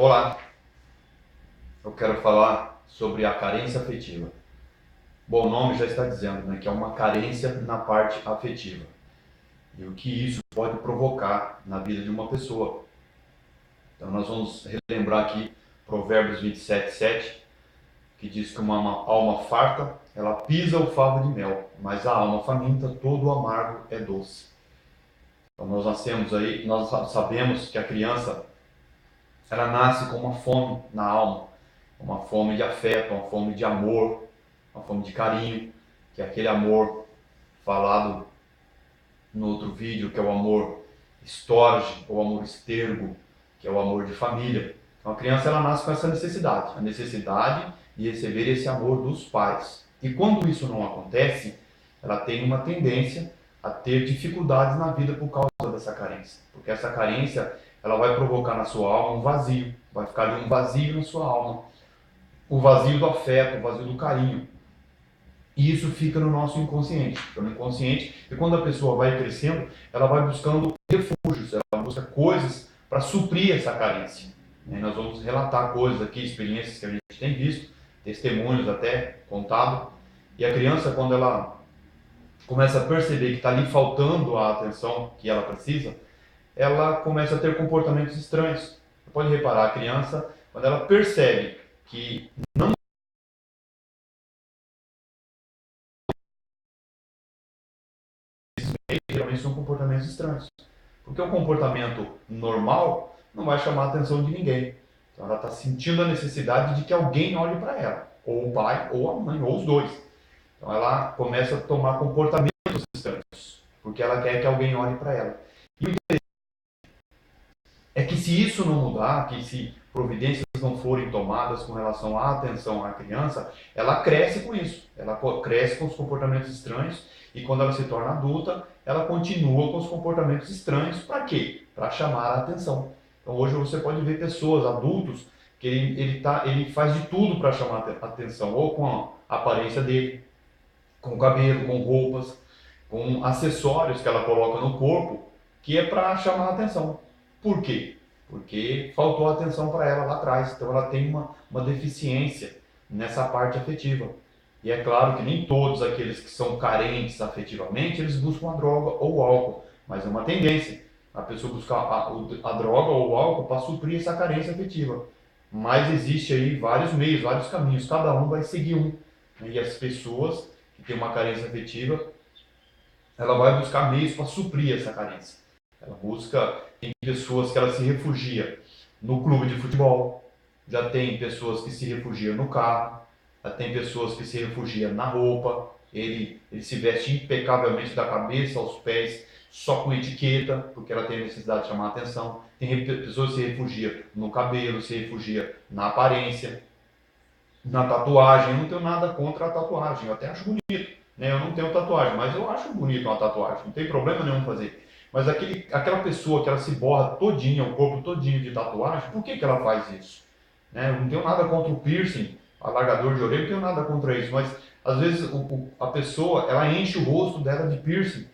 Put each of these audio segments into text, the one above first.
Olá, eu quero falar sobre a carência afetiva. Bom, o nome já está dizendo, né, que é uma carência na parte afetiva. E o que isso pode provocar na vida de uma pessoa. Então nós vamos relembrar aqui Provérbios 27:7, que diz que uma alma farta, ela pisa o favo de mel, mas a alma faminta, todo o amargo é doce. Então nós nascemos aí, nós sabemos que a criança, ela nasce com uma fome na alma, uma fome de afeto, uma fome de amor, uma fome de carinho, que é aquele amor falado no outro vídeo, que é o amor storge, ou amor estergo, que é o amor de família. Então a criança, ela nasce com essa necessidade, a necessidade de receber esse amor dos pais. E quando isso não acontece, ela tem uma tendência a ter dificuldades na vida por causa dessa carência, porque essa carência, ela vai provocar na sua alma um vazio, vai ficar ali um vazio na sua alma, o vazio do afeto, o vazio do carinho. E isso fica no nosso inconsciente, fica no inconsciente, e quando a pessoa vai crescendo, ela vai buscando refúgios, ela busca coisas para suprir essa carência. E nós vamos relatar coisas aqui, experiências que a gente tem visto, testemunhos até contado, e a criança, quando ela começa a perceber que está ali faltando a atenção que ela precisa, ela começa a ter comportamentos estranhos. Você pode reparar, a criança, quando ela percebe que geralmente são comportamentos estranhos. Porque o comportamento normal não vai chamar a atenção de ninguém. Então ela está sentindo a necessidade de que alguém olhe para ela, ou o pai, ou a mãe, ou os dois. Então ela começa a tomar comportamentos estranhos, porque ela quer que alguém olhe para ela. E o é que se isso não mudar, que se providências não forem tomadas com relação à atenção à criança, ela cresce com isso. Ela cresce com os comportamentos estranhos e quando ela se torna adulta, ela continua com os comportamentos estranhos. Para quê? Para chamar a atenção. Então hoje você pode ver pessoas, adultos, que ele faz de tudo para chamar a atenção, ou com a aparência dele, com o cabelo, com roupas, com acessórios que ela coloca no corpo, que é para chamar a atenção. Por quê? Porque faltou atenção para ela lá atrás, então ela tem uma deficiência nessa parte afetiva. E é claro que nem todos aqueles que são carentes afetivamente, eles buscam a droga ou o álcool, mas é uma tendência a pessoa buscar a droga ou o álcool para suprir essa carência afetiva. Mas existe aí vários meios, vários caminhos, cada um vai seguir um. E as pessoas que têm uma carência afetiva, ela vai buscar meios para suprir essa carência. Ela busca, tem pessoas que ela se refugia no clube de futebol, já tem pessoas que se refugiam no carro, já tem pessoas que se refugiam na roupa, ele se veste impecavelmente da cabeça aos pés, só com etiqueta, porque ela tem a necessidade de chamar a atenção. Tem pessoas que se refugiam no cabelo, se refugiam na aparência, na tatuagem. Eu não tenho nada contra a tatuagem, eu até acho bonito, né? Eu não tenho tatuagem, mas eu acho bonito uma tatuagem, não tem problema nenhum fazer. Mas aquela pessoa que ela se borra todinha, o corpo todinho de tatuagem, por que ela faz isso? Né? Eu não tenho nada contra o piercing, alargador de orelha, não tenho nada contra isso, mas às vezes a pessoa, ela enche o rosto dela de piercing.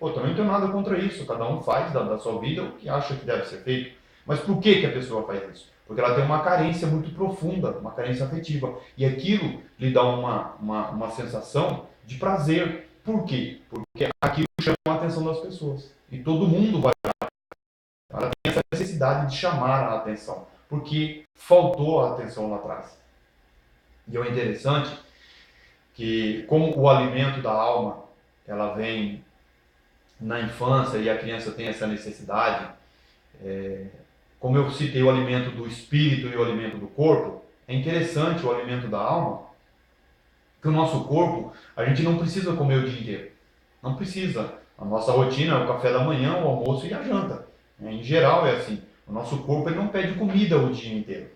Pô, também não tenho nada contra isso, cada um faz da sua vida o que acha que deve ser feito. Mas por que a pessoa faz isso? Porque ela tem uma carência muito profunda, uma carência afetiva. E aquilo lhe dá uma sensação de prazer. Por quê? Porque aquilo chama a atenção das pessoas. E todo mundo vai. Ela tem essa necessidade de chamar a atenção. Porque faltou a atenção lá atrás. E é interessante que, como o alimento da alma, ela vem na infância e a criança tem essa necessidade, como eu citei o alimento do espírito e o alimento do corpo, é interessante o alimento da alma, que o nosso corpo, a gente não precisa comer o dia inteiro. Não precisa. A nossa rotina é o café da manhã, o almoço e a janta. Em geral é assim. O nosso corpo ele não pede comida o dia inteiro.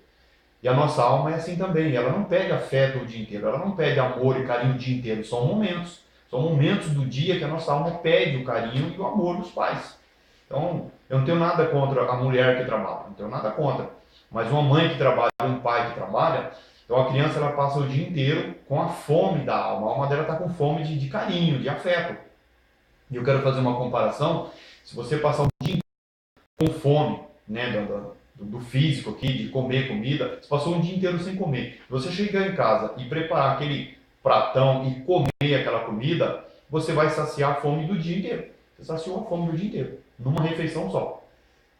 E a nossa alma é assim também. Ela não pede afeto o dia inteiro. Ela não pede amor e carinho o dia inteiro. São momentos. São momentos do dia que a nossa alma pede o carinho e o amor dos pais. Então, eu não tenho nada contra a mulher que trabalha, não tenho nada contra. Mas uma mãe que trabalha, um pai que trabalha, então a criança ela passa o dia inteiro com a fome da alma. A alma dela está com fome de carinho, de afeto. E eu quero fazer uma comparação. Se você passar o dia inteiro com fome, né, do físico aqui, de comer comida, você passou um dia inteiro sem comer. Você chegar em casa e preparar aquele pratão e comer aquela comida, você vai saciar a fome do dia inteiro. Você saciou a fome do dia inteiro, numa refeição só.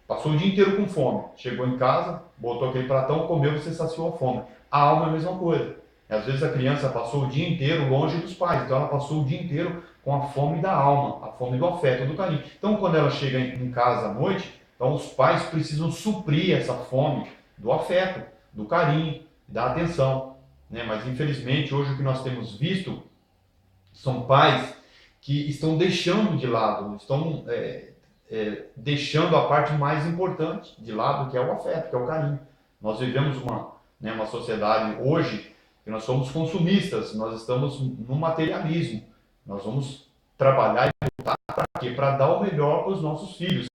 Passou o dia inteiro com fome. Chegou em casa, botou aquele pratão, comeu, você saciou a fome. A alma é a mesma coisa. Às vezes a criança passou o dia inteiro longe dos pais, então ela passou o dia inteiro com a fome da alma, a fome do afeto, do carinho. Então quando ela chega em casa à noite, então os pais precisam suprir essa fome do afeto, do carinho, da atenção. Né? Mas infelizmente hoje o que nós temos visto são pais que estão deixando de lado, estão deixando a parte mais importante de lado, que é o afeto, que é o carinho. Nós vivemos uma sociedade hoje que nós somos consumistas, nós estamos no materialismo. Nós vamos trabalhar e lutar para quê? Para dar o melhor para os nossos filhos.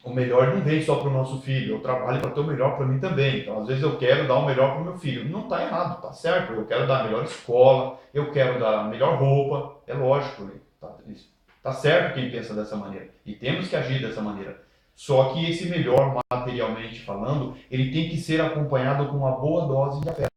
O melhor não vem só para o nosso filho, eu trabalho para ter o melhor para mim também. Então, às vezes eu quero dar o melhor para o meu filho. Não está errado, está certo. Eu quero dar a melhor escola, eu quero dar a melhor roupa. É lógico, tá certo quem pensa dessa maneira. E temos que agir dessa maneira. Só que esse melhor, materialmente falando, ele tem que ser acompanhado com uma boa dose de afeto.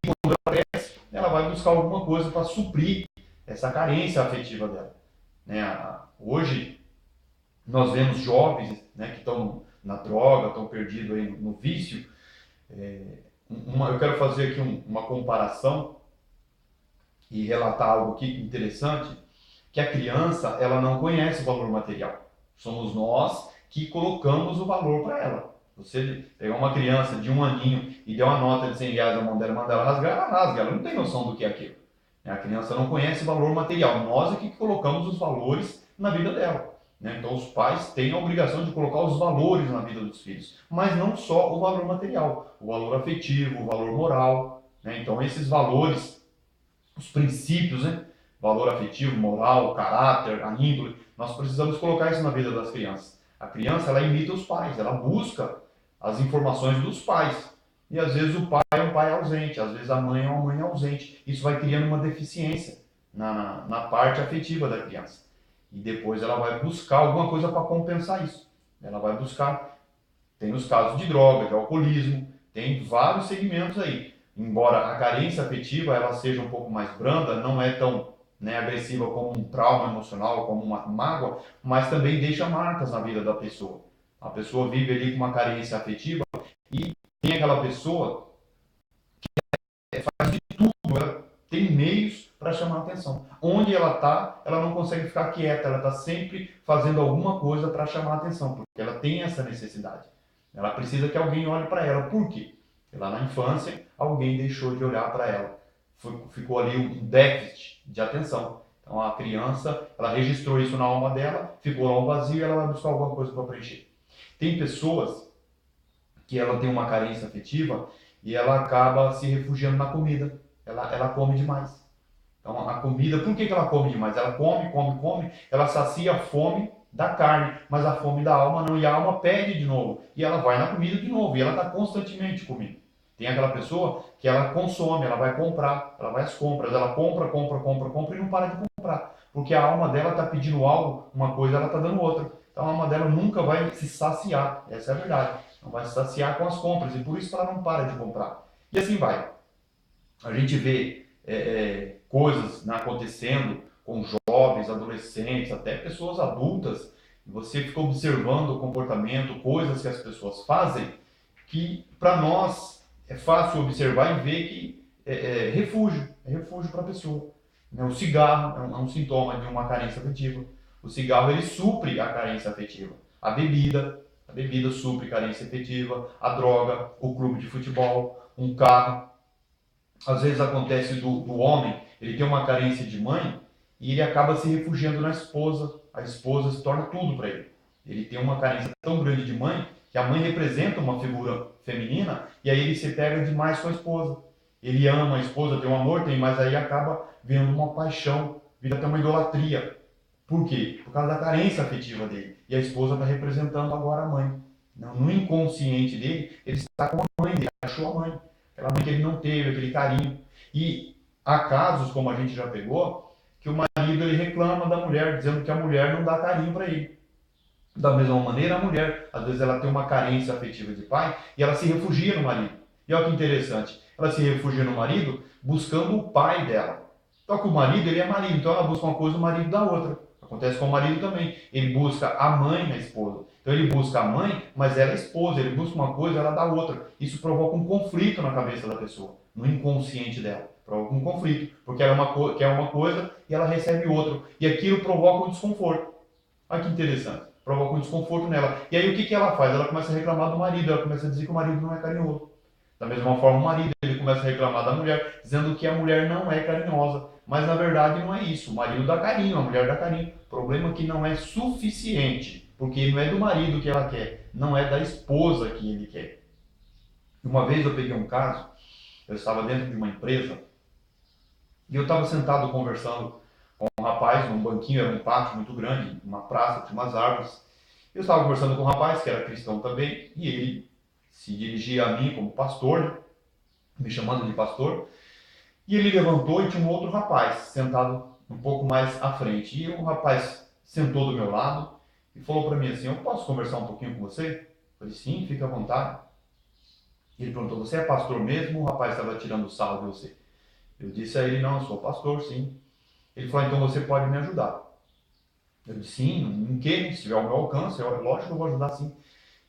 Quando ela cresce, ela vai buscar alguma coisa para suprir essa carência afetiva dela. Né? Hoje, nós vemos jovens, né, que estão na droga, estão perdidos aí no vício. Eu quero fazer aqui uma comparação e relatar algo aqui interessante, que a criança ela não conhece o valor material. Somos nós que colocamos o valor para ela. Você pegar uma criança de 1 aninho e der uma nota de 100 reais na mão dela e mandar ela rasgar, ela rasga, ela não tem noção do que é aquilo. A criança não conhece o valor material. Nós é que colocamos os valores na vida dela. Né? Então os pais têm a obrigação de colocar os valores na vida dos filhos, mas não só o valor material, o valor afetivo, o valor moral. Né? Então esses valores, os princípios, né? Valor afetivo, moral, caráter, a índole, nós precisamos colocar isso na vida das crianças. A criança ela imita os pais, ela busca as informações dos pais. E às vezes o pai é um pai ausente, às vezes a mãe é uma mãe ausente. Isso vai criando uma deficiência na parte afetiva da criança. E depois ela vai buscar alguma coisa para compensar isso. Ela vai buscar, tem os casos de droga, de alcoolismo, tem vários segmentos aí. Embora a carência afetiva ela seja um pouco mais branda, não é tão, né, agressiva como um trauma emocional, como uma mágoa, mas também deixa marcas na vida da pessoa. A pessoa vive ali com uma carência afetiva e tem aquela pessoa que faz de tudo, ela tem meios para chamar a atenção. Onde ela está, ela não consegue ficar quieta, ela está sempre fazendo alguma coisa para chamar a atenção, porque ela tem essa necessidade. Ela precisa que alguém olhe para ela. Por quê? Porque lá na infância, alguém deixou de olhar para ela. Ficou ali um déficit de atenção. Então a criança, ela registrou isso na alma dela, ficou lá um vazio e ela vai buscar alguma coisa para preencher. Tem pessoas que ela tem uma carência afetiva e ela acaba se refugiando na comida. Ela come demais. Então a comida, por que ela come demais? Ela come, ela sacia a fome da carne, mas a fome da alma não, e a alma pede de novo, e ela vai na comida de novo, e ela está constantemente comendo. Tem aquela pessoa que ela consome, ela vai comprar, ela vai às compras, ela compra e não para de comprar, porque a alma dela está pedindo algo, uma coisa, ela está dando outra. Então a alma dela nunca vai se saciar, essa é a verdade, não vai se saciar com as compras, e por isso ela não para de comprar. E assim vai. A gente vê coisas, né, acontecendo com jovens, adolescentes, até pessoas adultas, e você fica observando o comportamento, coisas que as pessoas fazem, que para nós é fácil observar e ver que é refúgio para a pessoa. Né? O cigarro é um sintoma de uma carência afetiva. O cigarro ele supre a carência afetiva. A bebida supre carência afetiva, a droga, o clube de futebol, um carro. Às vezes acontece do homem, ele tem uma carência de mãe e ele acaba se refugiando na esposa. A esposa se torna tudo para ele. Ele tem uma carência tão grande de mãe que a mãe representa uma figura feminina e aí ele se pega demais com a esposa. Ele ama a esposa, tem um amor, mas aí acaba vendo uma paixão, vira até uma idolatria. Por quê? Por causa da carência afetiva dele. E a esposa está representando agora a mãe. No inconsciente dele, ele está com a mãe, ele achou a mãe. Aquela mãe que ele não teve, aquele carinho. E Há casos, como a gente já pegou, que o marido ele reclama da mulher, dizendo que a mulher não dá carinho para ele. Da mesma maneira, a mulher, às vezes, ela tem uma carência afetiva de pai e ela se refugia no marido. E olha que interessante, ela se refugia no marido buscando o pai dela. Só que o marido, ele é marido, então ela busca uma coisa, o marido dá outra. Acontece com o marido também. Ele busca a mãe na esposa. Então ele busca a mãe, mas ela é esposa. Ele busca uma coisa, ela dá outra. Isso provoca um conflito na cabeça da pessoa, no inconsciente dela. Provoca um conflito, porque ela quer uma coisa e ela recebe outra. E aquilo provoca um desconforto. Olha que interessante. Provoca um desconforto nela. E aí o que ela faz? Ela começa a reclamar do marido, ela começa a dizer que o marido não é carinhoso. Da mesma forma, o marido ele começa a reclamar da mulher, dizendo que a mulher não é carinhosa. Mas na verdade não é isso. O marido dá carinho, a mulher dá carinho. O problema é que não é suficiente, porque não é do marido que ela quer, não é da esposa que ele quer. Uma vez eu peguei um caso, eu estava dentro de uma empresa e eu estava sentado conversando com um rapaz num banquinho, era um pátio muito grande, uma praça, tinha umas árvores. Eu estava conversando com um rapaz que era cristão também, e ele se dirigia a mim como pastor, né, me chamando de pastor, e ele levantou e tinha um outro rapaz sentado um pouco mais à frente. E o rapaz sentou do meu lado e falou para mim assim: Eu posso conversar um pouquinho com você? Eu falei: Sim, fica à vontade. E ele perguntou: Você é pastor mesmo? O rapaz estava tirando sarro de você. Eu disse a ele: Não, eu sou pastor, sim. Ele falou: Então você pode me ajudar. Eu disse: Sim, em que? Se tiver ao meu alcance, lógico que eu vou ajudar sim.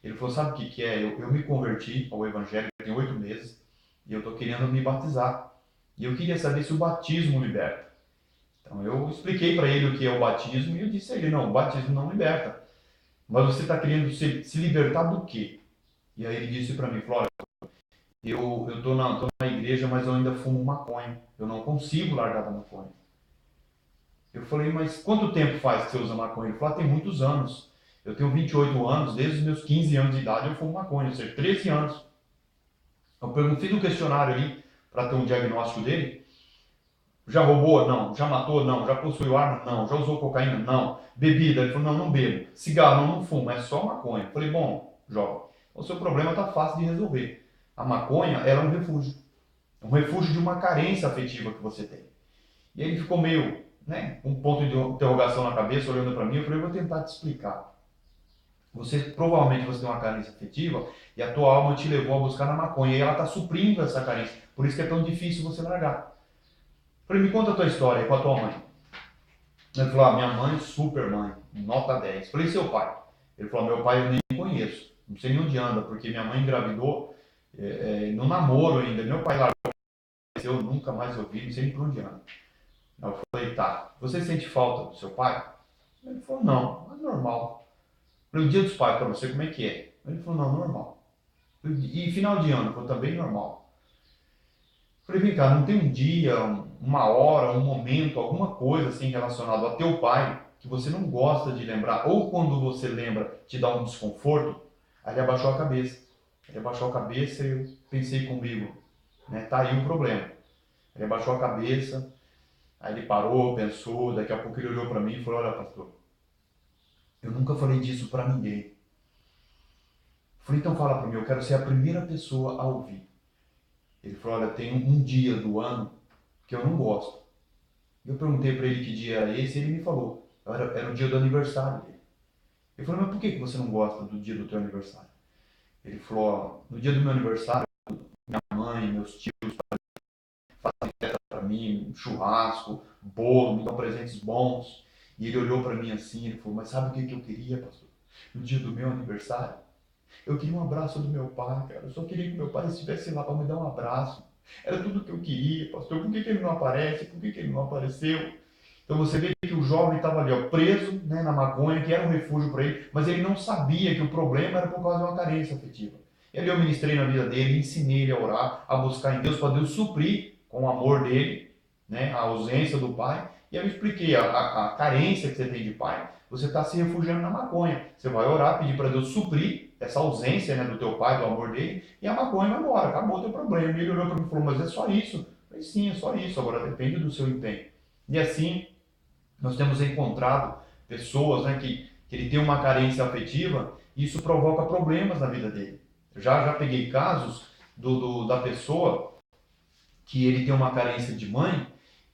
Ele falou: Sabe o que que é? Eu me converti ao Evangelho tem 8 meses e eu estou querendo me batizar. E eu queria saber se o batismo liberta. Então eu expliquei para ele o que é o batismo e eu disse a ele: Não, o batismo não liberta. Mas você está querendo se libertar do quê? E aí ele disse para mim: Falou: Olha, eu tô na igreja, mas eu ainda fumo maconha. Eu não consigo largar da maconha. Eu falei: Mas quanto tempo faz que você usa maconha? Ele falou: Tem muitos anos. Eu tenho 28 anos, desde os meus 15 anos de idade eu fumo maconha, ou seja, 13 anos. Eu fiz um questionário ali para ter um diagnóstico dele. Já roubou? Não. Já matou? Não. Já possuiu arma? Não. Já usou cocaína? Não. Bebida? Ele falou: Não, não bebo. Cigarro? Não, não fumo. É só maconha. Eu falei: Bom, jovem, o seu problema está fácil de resolver. A maconha, ela é um refúgio. É um refúgio de uma carência afetiva que você tem. E ele ficou meio, né, com um ponto de interrogação na cabeça, olhando para mim. Eu falei: Eu vou tentar te explicar. Provavelmente você tem uma carência afetiva e a tua alma te levou a buscar na maconha e ela está suprindo essa carência. Por isso que é tão difícil você largar. Eu falei: Me conta a tua história aí com a tua mãe. Ele falou: Minha mãe, super mãe, nota 10. Eu falei: Seu pai? Ele falou: Meu pai eu nem conheço, não sei nem onde anda, porque minha mãe engravidou no namoro ainda. Meu pai largou, eu nunca mais ouvi, não sei nem por onde anda. Eu falei: Tá, você sente falta do seu pai? Ele falou: Não, é normal. Eu falei: O dia dos pais para você, como é que é? Ele falou: Não, normal. E final de ano? Foi também normal. Falei: Vem cá, não tem um dia, uma hora, um momento, alguma coisa assim relacionado a teu pai que você não gosta de lembrar? Ou quando você lembra, te dá um desconforto? Aí ele abaixou a cabeça. Ele abaixou a cabeça e eu pensei comigo, né? Tá aí o problema. Ele abaixou a cabeça, aí ele parou, pensou, daqui a pouco ele olhou para mim e falou: Olha, pastor, eu nunca falei disso para ninguém. Eu falei: Então fala para mim, eu quero ser a primeira pessoa a ouvir. Ele falou: Olha, tem um dia do ano que eu não gosto. Eu perguntei para ele que dia era esse e ele me falou. Era o dia do aniversário dele. Eu falei: Mas por que você não gosta do dia do teu aniversário? Ele falou: Ó, no dia do meu aniversário, minha mãe, meus tios fazem festa para mim, um churrasco, bolo, me dão presentes bons. E ele olhou para mim assim, ele falou: Mas sabe o que eu queria, pastor? No dia do meu aniversário, eu queria um abraço do meu pai, cara. Eu só queria que meu pai estivesse lá para me dar um abraço. Era tudo que eu queria, pastor. Por que ele não aparece? Por que ele não apareceu? Então você vê que o jovem estava ali, ó, preso, né, na maconha, que era um refúgio para ele, mas ele não sabia que o problema era por causa de uma carência afetiva. E ali eu ministrei na vida dele, ensinei ele a orar, a buscar em Deus, para Deus suprir com o amor dele, né, a ausência do pai. E eu expliquei a carência que você tem de pai. Você está se refugiando na maconha. Você vai orar, pedir para Deus suprir essa ausência, né, do teu pai, do amor dele, e a maconha vai embora, acabou o teu problema. E ele olhou para mim e falou: Mas é só isso? Eu falei: Sim, é só isso. Agora depende do seu empenho. E assim nós temos encontrado pessoas, né, que ele tem uma carência afetiva e isso provoca problemas na vida dele. Eu já peguei casos da pessoa que ele tem uma carência de mãe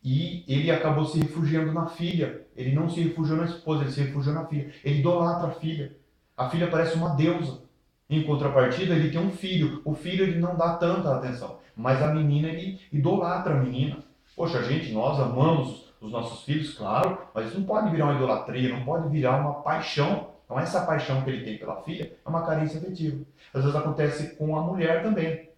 e ele acabou se refugiando na filha. Ele não se refugiou na esposa, ele se refugiou na filha. Ele idolatra a filha. A filha parece uma deusa. Em contrapartida, ele tem um filho. O filho ele não dá tanta atenção, mas a menina ele idolatra a menina. Poxa, gente, nós amamos os nossos filhos, claro, mas isso não pode virar uma idolatria, não pode virar uma paixão. Então essa paixão que ele tem pela filha é uma carência afetiva. Às vezes acontece com a mulher também.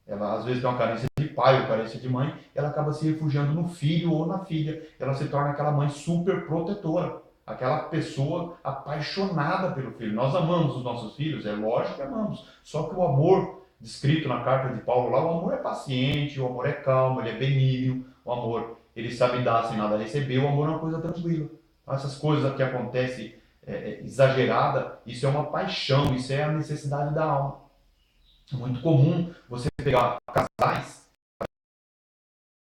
Ela às vezes tem uma carência de pai ou carência de mãe, ela acaba se refugiando no filho ou na filha. Ela se torna aquela mãe super protetora, aquela pessoa apaixonada pelo filho. Nós amamos os nossos filhos, é lógico que amamos. Só que o amor descrito na carta de Paulo lá, o amor é paciente, o amor é calmo, ele é benigno, o amor ele sabe dar sem nada receber, o amor é uma coisa tranquila. Então, essas coisas que acontecem exagerada, isso é uma paixão, isso é a necessidade da alma. É muito comum você pegar casais,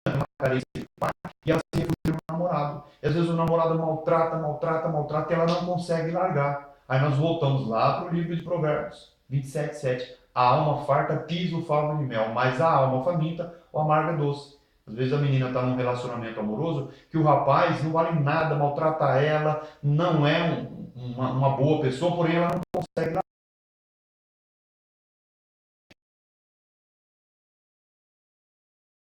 uma carência de pai, e ela se refugia no namorado. E às vezes o namorado maltrata, maltrata, maltrata, e ela não consegue largar. Aí nós voltamos lá para o livro de Provérbios, 27:7. A alma farta pisa o favo de mel, mas a alma faminta o amargo é doce. Às vezes a menina está num relacionamento amoroso que o rapaz não vale nada, maltrata ela, não é uma boa pessoa, porém ela não consegue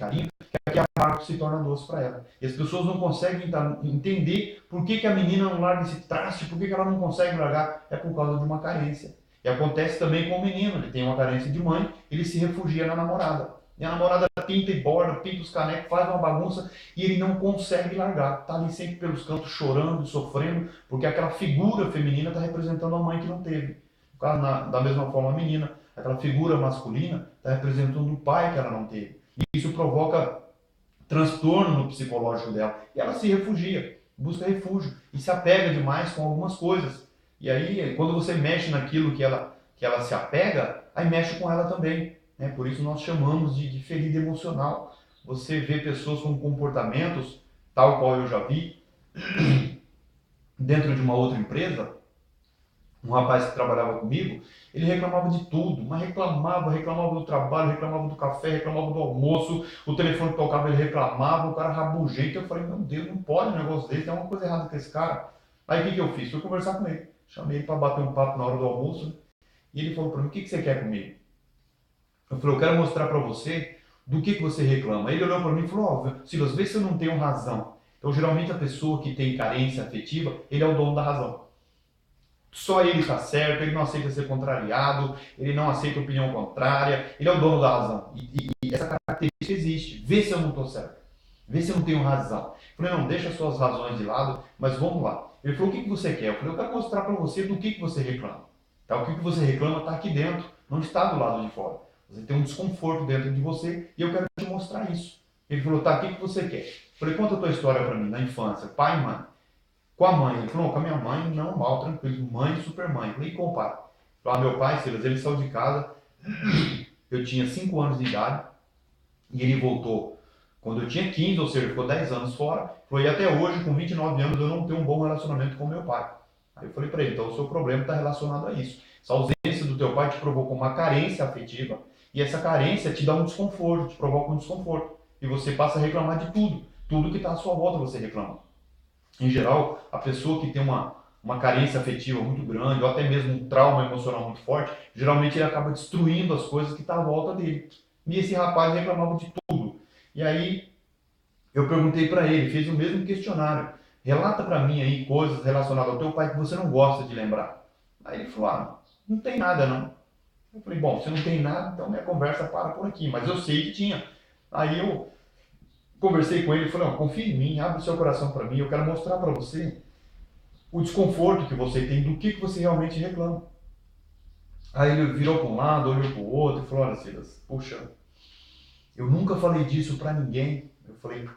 carinho, que a amargo se torna doce para ela. E as pessoas não conseguem entender por que a menina não larga esse traste, por que ela não consegue largar. É por causa de uma carência. E acontece também com o menino, ele tem uma carência de mãe, ele se refugia na namorada. E a namorada pinta e borda, pinta os canecos, faz uma bagunça e ele não consegue largar. Está ali sempre pelos cantos chorando, sofrendo, porque aquela figura feminina está representando a mãe que não teve. Da mesma forma a menina, aquela figura masculina está representando o pai que ela não teve. E isso provoca transtorno no psicológico dela. E ela se refugia, busca refúgio e se apega demais com algumas coisas. E aí, quando você mexe naquilo que ela se apega, aí mexe com ela também. Né? Por isso nós chamamos de ferida emocional. Você vê pessoas com comportamentos, tal qual eu já vi, dentro de uma outra empresa, um rapaz que trabalhava comigo, ele reclamava de tudo, mas reclamava do trabalho, reclamava do café, reclamava do almoço, o telefone tocava, ele reclamava, o cara rabugento. Eu falei, meu Deus, não pode um negócio desse, tem uma coisa errada com esse cara. Aí o que eu fiz? Fui conversar com ele, chamei ele para bater um papo na hora do almoço, né? E ele falou para mim, o que você quer comigo? Eu falei, eu quero mostrar para você do que você reclama. Ele olhou para mim e falou, Silas, vê se eu não tenho razão. Então, geralmente a pessoa que tem carência afetiva, ele é o dono da razão. Só ele está certo, ele não aceita ser contrariado, ele não aceita opinião contrária, ele é o dono da razão. E essa característica existe. Vê se eu não estou certo. Vê se eu não tenho razão. Eu falei, não, deixa as suas razões de lado, mas vamos lá. Ele falou, o que você quer? Eu falei, eu quero mostrar para você do que você reclama. Tá? O que você reclama está aqui dentro, não está do lado de fora. Você tem um desconforto dentro de você e eu quero te mostrar isso. Ele falou, tá, o que você quer? Eu falei, conta a tua história para mim, na infância, pai e mãe. Com a mãe, ele falou, com a minha mãe, não, mal, tranquilo, mãe e super mãe. Eu falei, e com o pai? Falei, meu pai, Silas, ele saiu de casa, eu tinha 5 anos de idade, e ele voltou quando eu tinha 15, ou seja, ficou 10 anos fora. Falei, e até hoje, com 29 anos, eu não tenho um bom relacionamento com meu pai. Aí eu falei para ele, então o seu problema está relacionado a isso. Essa ausência do teu pai te provocou uma carência afetiva, e essa carência te dá um desconforto, te provoca um desconforto. E você passa a reclamar de tudo. Tudo que está à sua volta você reclama. Em geral, a pessoa que tem uma carência afetiva muito grande, ou até mesmo um trauma emocional muito forte, geralmente ele acaba destruindo as coisas que estão à volta dele. E esse rapaz reclamava de tudo. E aí eu perguntei para ele, fez o mesmo questionário. Relata para mim aí coisas relacionadas ao teu pai que você não gosta de lembrar. Aí ele falou, não tem nada não. Eu falei, bom, se não tem nada, então minha conversa para por aqui. Mas eu sei que tinha. Aí eu conversei com ele e falei, confia em mim, abre o seu coração para mim, eu quero mostrar para você o desconforto que você tem, do que você realmente reclama. Aí ele virou para um lado, olhou para o outro e falou, olha Silas, puxa, eu nunca falei disso para ninguém. Eu falei,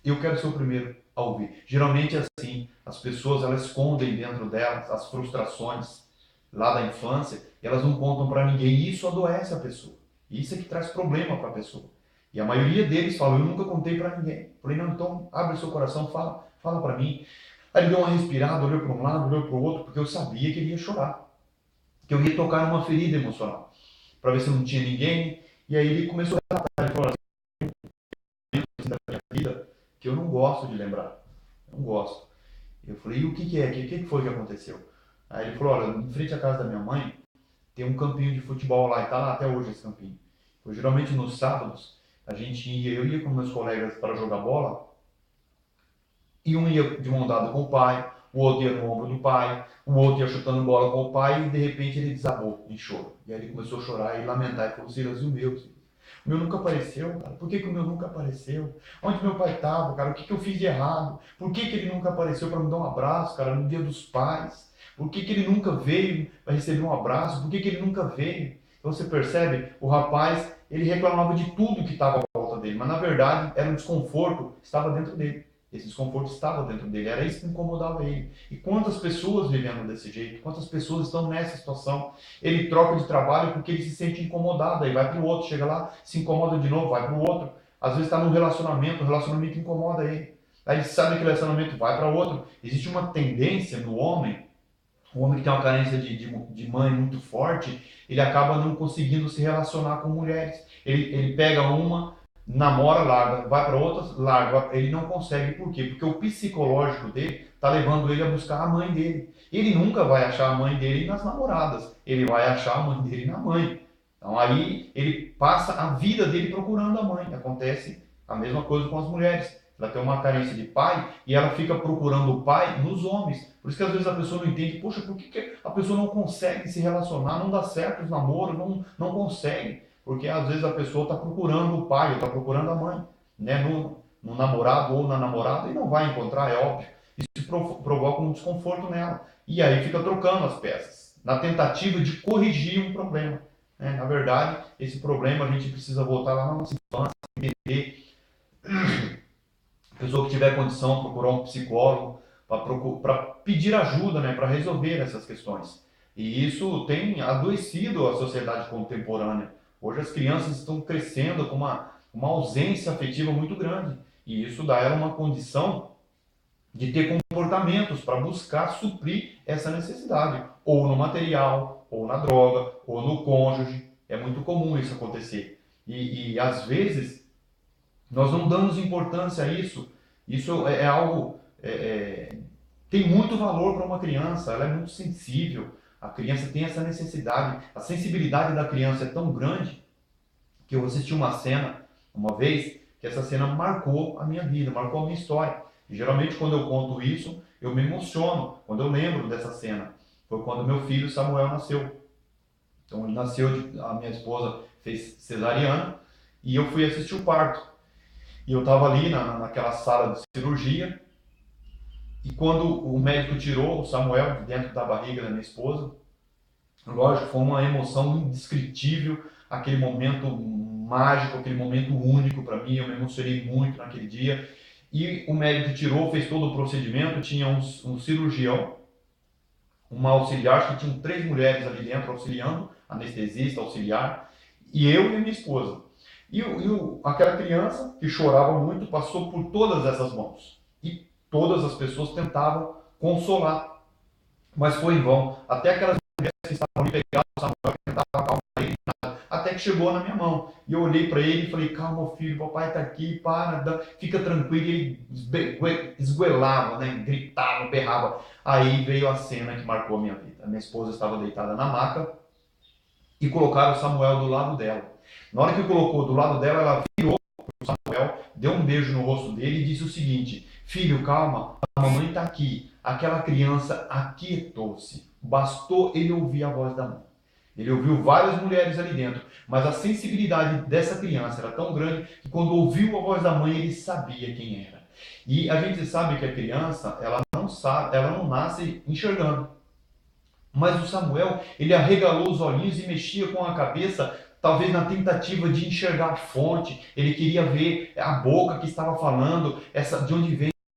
eu quero ser o primeiro a ouvir. Geralmente é assim, as pessoas elas escondem dentro delas as frustrações lá da infância, e elas não contam para ninguém, e isso adoece a pessoa. Isso é que traz problema para a pessoa. E a maioria deles falam, eu nunca contei para ninguém. Eu falei, não, então abre o seu coração, fala para mim. Aí ele deu uma respirada, olhou para um lado, olhou para o outro, porque eu sabia que ele ia chorar. Que eu ia tocar numa ferida emocional. Para ver se não tinha ninguém. E aí ele começou a relatar. Ele falou assim, que eu não gosto de lembrar. Eu não gosto. Eu falei, e o que que é? O que foi que aconteceu? Aí ele falou, olha, em frente à casa da minha mãe, tem um campinho de futebol lá, e tá lá até hoje esse campinho. Eu, geralmente nos sábados, eu ia com meus colegas para jogar bola, e um ia de mão dada com o pai, o outro ia no ombro do pai, o outro ia chutando bola com o pai, e de repente ele desabou em choro. E aí ele começou a chorar e lamentar, e falou, Silas, e o meu? Silas? O meu nunca apareceu, cara. Por que, que o meu nunca apareceu? Onde meu pai estava, cara? O que, que eu fiz de errado? Por que, que ele nunca apareceu para me dar um abraço, cara, no dia dos pais? Por que, que ele nunca veio para receber um abraço? Por que, que ele nunca veio? Então você percebe, o rapaz, ele reclamava de tudo que estava à volta dele, mas na verdade era um desconforto que estava dentro dele. Esse desconforto estava dentro dele, era isso que incomodava ele. E quantas pessoas vivendo desse jeito? Quantas pessoas estão nessa situação? Ele troca de trabalho porque ele se sente incomodado, aí vai para o outro, chega lá, se incomoda de novo, vai para o outro. Às vezes está num relacionamento, o relacionamento incomoda ele. Aí ele sabe que o relacionamento vai para outro. Existe uma tendência no homem, o homem que tem uma carência de mãe muito forte, ele acaba não conseguindo se relacionar com mulheres. Ele pega uma, namora, larga, vai para outra, larga. Ele não consegue, por quê? Porque o psicológico dele está levando ele a buscar a mãe dele. Ele nunca vai achar a mãe dele nas namoradas, ele vai achar a mãe dele na mãe. Então aí ele passa a vida dele procurando a mãe. Acontece a mesma coisa com as mulheres. Ela tem uma carência de pai e ela fica procurando o pai nos homens. Por isso que às vezes a pessoa não entende, poxa, por que, que a pessoa não consegue se relacionar, não dá certo os namoros, não consegue. Porque às vezes a pessoa está procurando o pai, está procurando a mãe, né? No namorado ou na namorada, e não vai encontrar, é óbvio. Isso provoca um desconforto nela. E aí fica trocando as peças, na tentativa de corrigir um problema. Né? Na verdade, esse problema a gente precisa voltar lá na nossa infância, entender. A pessoa que tiver condição, procurar um psicólogo para pedir ajuda, né, para resolver essas questões. E isso tem adoecido a sociedade contemporânea. Hoje as crianças estão crescendo com uma ausência afetiva muito grande. E isso dá a ela uma condição de ter comportamentos para buscar suprir essa necessidade, ou no material, ou na droga, ou no cônjuge. É muito comum isso acontecer. E às vezes nós não damos importância a isso. Isso é algo tem muito valor para uma criança. Ela é muito sensível. A criança tem essa necessidade. A sensibilidade da criança é tão grande que eu assisti uma cena uma vez que essa cena marcou a minha vida, marcou a minha história. E geralmente quando eu conto isso, eu me emociono quando eu lembro dessa cena. Foi quando meu filho Samuel nasceu. Então ele nasceu, a minha esposa fez cesariana e eu fui assistir o parto. E eu estava ali naquela sala de cirurgia, e quando o médico tirou o Samuel de dentro da barriga da minha esposa, lógico, foi uma emoção indescritível, aquele momento mágico, aquele momento único para mim, eu me emocionei muito naquele dia. E o médico tirou, fez todo o procedimento, tinha um cirurgião, uma auxiliar, acho que tinham 3 mulheres ali dentro auxiliando, anestesista, auxiliar, e eu e a minha esposa. Aquela criança que chorava muito passou por todas essas mãos. E todas as pessoas tentavam consolar. Mas foi em vão. Até aquelas mulheres que estavam ali pegavam o Samuel, tentavam acalmar ele, nada. Até que chegou na minha mão. E eu olhei para ele e falei, calma filho, papai está aqui, fica tranquilo. E ele esguelava, né? Gritava, berrava. Aí veio a cena que marcou a minha vida. A minha esposa estava deitada na maca e colocaram o Samuel do lado dela. Na hora que colocou do lado dela, ela virou para o Samuel, deu um beijo no rosto dele e disse o seguinte, filho, calma, a mamãe está aqui. Aquela criança aquietou-se. Bastou ele ouvir a voz da mãe. Ele ouviu várias mulheres ali dentro, mas a sensibilidade dessa criança era tão grande que quando ouviu a voz da mãe, ele sabia quem era. E a gente sabe que a criança, ela não nasce enxergando. Mas o Samuel, ele arregalou os olhinhos e mexia com a cabeça, talvez na tentativa de enxergar a fonte. Ele queria ver a boca que estava falando, de onde vem